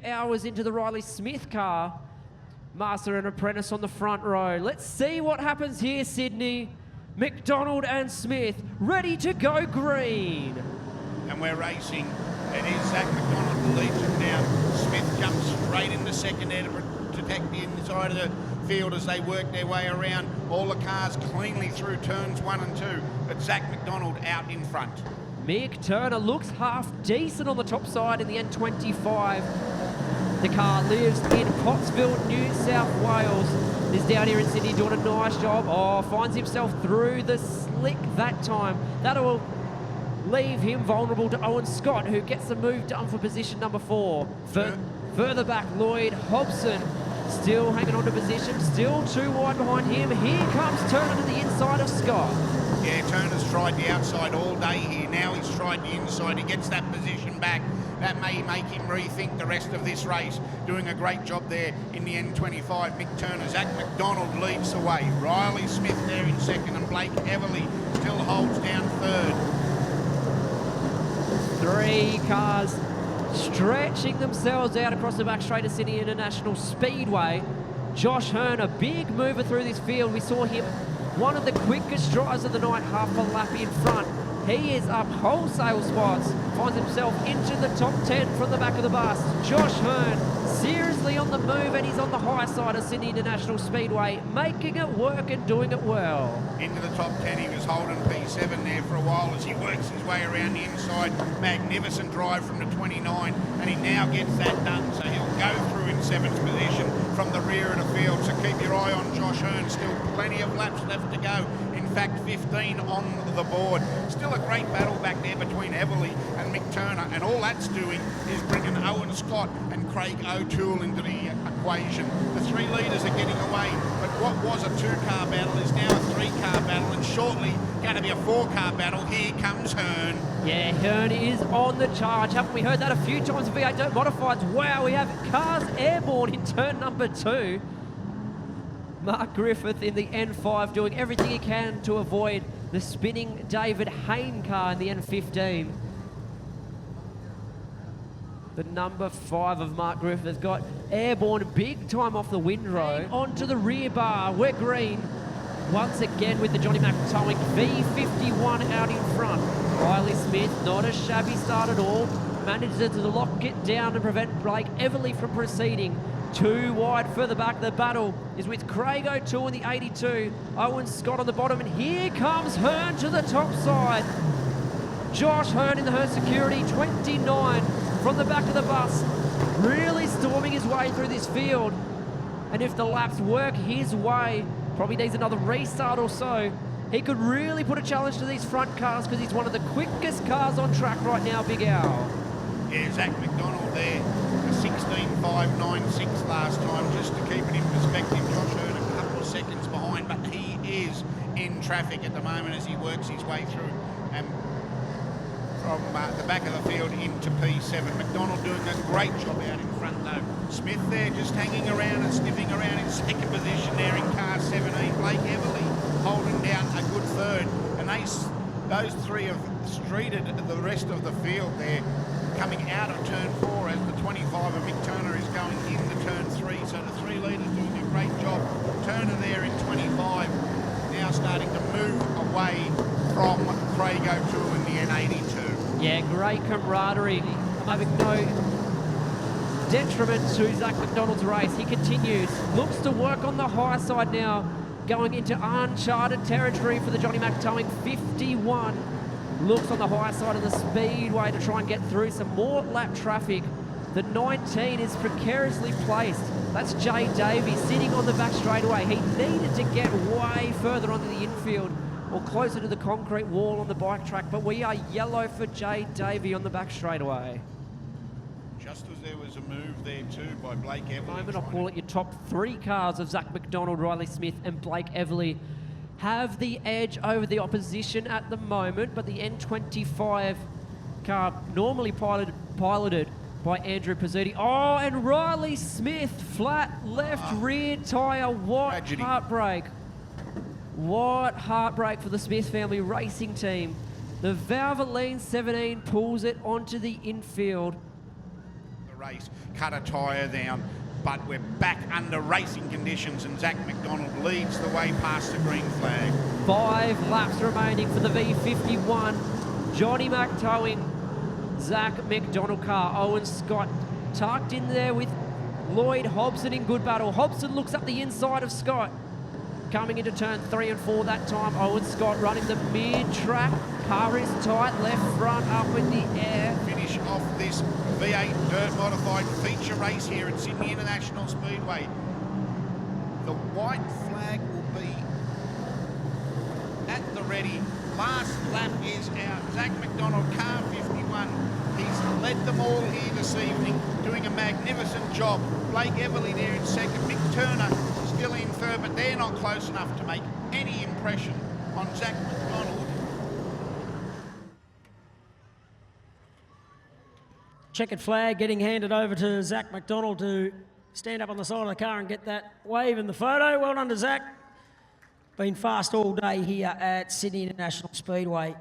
hours into the Riley Smith car. Master and apprentice on the front row. Let's see what happens here, Sydney. McDonald and Smith ready to go green. And we're racing. It is Zach McDonald who leads it now. Smith jumps straight into second there to protect the inside of the field as they work their way around. All the cars cleanly through turns 1 and 2, but Zach McDonald out in front. Mick Turner looks half decent on the top side in the N25. The car lives in Pottsville, New South Wales. Is down here in Sydney doing a nice job. Oh, finds himself through the slick that time. That'll leave him vulnerable to Owen Scott, who gets the move done for position number 4. Further back, Lloyd Hobson still hanging on to position, still too wide behind him. Here comes Turner to the inside of Scott. Yeah, Turner's tried the outside all day here. Now he's tried the inside. He gets that position back. That may make him rethink the rest of this race. Doing a great job there in the N25. Mick Turner, Zach McDonald leads the way. Riley Smith there in second, and Blake Everly still holds down third. 3 cars stretching themselves out across the back straight of Sydney International Speedway. Josh Hearn, a big mover through this field. We saw him, one of the quickest drives of the night, half a lap in front. He is up wholesale spots, finds himself into the top 10 from the back of the bus. Josh Hearn seriously on the move, and he's on the high side of Sydney International Speedway, making it work and doing it well. Into the top 10, he was holding P7 there for a while as he works his way around the inside. Magnificent drive from the 29, and he now gets that done, so he'll go through in 7th position from the rear of the field. So keep your eye on Josh Hearn, still plenty of laps left to go. In fact, 15 on the board. Still a great battle back there between Everly and Mick Turner, and all that's doing is bringing Owen Scott and Craig O'Toole into the equation. The 3 leaders are getting away, but what was a 2-car battle is now a 3-car battle, and shortly going to be a 4-car battle. Here comes Hearn. Yeah, Hearn is on the charge. Haven't we heard that a few times with V8 Dirt Modifieds? Wow, we have cars airborne in turn number 2. Mark Griffith in the N5 doing everything he can to avoid the spinning David Hayne car in the N15. The number 5 of Mark Griffith has got airborne big time off the windrow. Onto the rear bar, we're green. Once again with the Johnny McTowing V51 out in front. Riley Smith, not a shabby start at all. Manages to lock it down and prevent Blake Everly from proceeding. 2 wide further back. The battle is with Craig O'Toole in the 82. Owen Scott on the bottom, and here comes Hearn to the top side. Josh Hearn in the Hearn Security, 29 from the back of the bus, really storming his way through this field. And if the laps work his way, probably needs another restart or so, he could really put a challenge to these front cars, because he's one of the quickest cars on track right now, Big Al. Yeah, Zach McDonald there, a 16.596 last time, just to keep it in perspective. Josh Hearn a couple of seconds behind, but he is in traffic at the moment as he works his way through from the back of the field into P7. McDonald doing a great job out in front though. Smith there just hanging around and sniffing around in second position there in car 17. Blake Everly holding down a good third, and those 3 have streeted the rest of the field there, coming out of turn 4 as the 25 of Mick Turner is going into turn 3. So the 3 leaders doing a great job. Turner there in 25, now starting to move away from Craig O'Toole in the N82. Yeah, great camaraderie. Having no detriment to Zach McDonald's race. He continues, looks to work on the high side now, going into uncharted territory for the Johnny McTowing 51. Looks on the high side of the Speedway to try and get through some more lap traffic. The 19 is precariously placed. That's Jay Davey sitting on the back straightaway. He needed to get way further onto the infield or closer to the concrete wall on the bike track, but we are yellow for Jay Davey on the back straightaway. Just as there was a move there too by Blake Everly. At the moment, I'll call it your top 3 cars of Zach McDonald, Riley Smith and Blake Everly have the edge over the opposition at the moment, but the N25 car normally piloted by Andrew Pizzuti. Oh, and Riley Smith, flat left rear tyre. What tragedy. Heartbreak. What heartbreak for the Smith family racing team. The Valvoline 17 pulls it onto the infield. The race, cut a tyre down, but we're back under racing conditions and Zach McDonald leads the way past the green flag. 5 laps remaining for the V51. Johnny Mac towing Zach McDonald car. Owen Scott tucked in there with Lloyd Hobson in good battle. Hobson looks up the inside of Scott. Coming into turn 3 and 4 that time. Owen Scott running the mid-track. Car is tight, left front up in the air. Finish off this V8 dirt modified feature race here at Sydney International Speedway. The white flag will be at the ready. Last lap is out. Zach McDonald, car 51. He's led them all here this evening, doing a magnificent job. Blake Everly there in second. Mick Turner still in third, but they're not close enough to make any impression on Zach McDonald. Checkered flag getting handed over to Zach McDonald to stand up on the side of the car and get that wave in the photo. Well done to Zach. Been fast all day here at Sydney International Speedway.